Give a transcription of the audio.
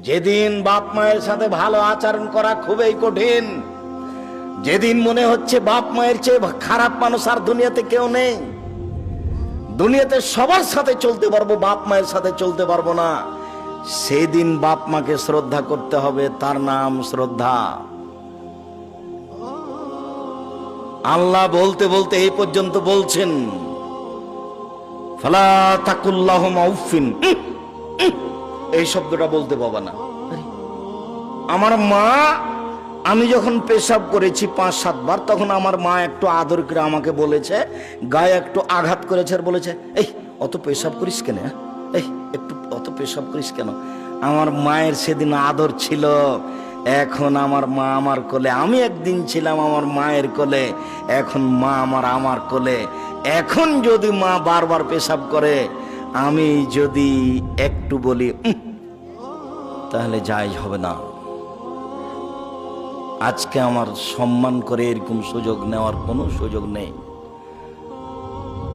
যেদিন বাপ মায়ের সাথে ভালো আচরণ করা খুবই কঠিন, যেদিন মনে হচ্ছে বাপ মায়ের চেয়ে খারাপ মানুষ আর দুনিয়াতে কেউ নেই, দুনিয়াতে সবার সাথে চলতে পারবো, বাপ মায়ের সাথে চলতে পারবো না, সেদিন বাপ মাকে শ্রদ্ধা করতে হবে। তার নাম শ্রদ্ধা। আল্লাহ বলতে বলতে এই পর্যন্ত বলছেন, ফালা তাকুল্লাহুমা উফিন, এই শব্দটা বলতে পাবা না। আমার মা, আমি যখন পেশাব করেছি 5-7 বার, তখন আমার মা একটু আদর করে আমাকে বলেছে, গায়ে একটু আঘাত করেছে আর বলেছে, এই অত পেশাব করিস কেন, এই একটু অত পেশাব করিস কেন। আমার মায়ের সেদিন আদর ছিল। এখন আমার মা আমার কোলে, আমি একদিন ছিলাম আমার মায়ের কোলে, এখন মা আমার কোলে। এখন যদি মা বারবার পেশাব করে, আমি যদি একটু বলি তাহলে জায়েজ হবে না। আজকে আমার সম্মান করে এরকম সুযোগ নেওয়ার কোনো সুযোগ নেই।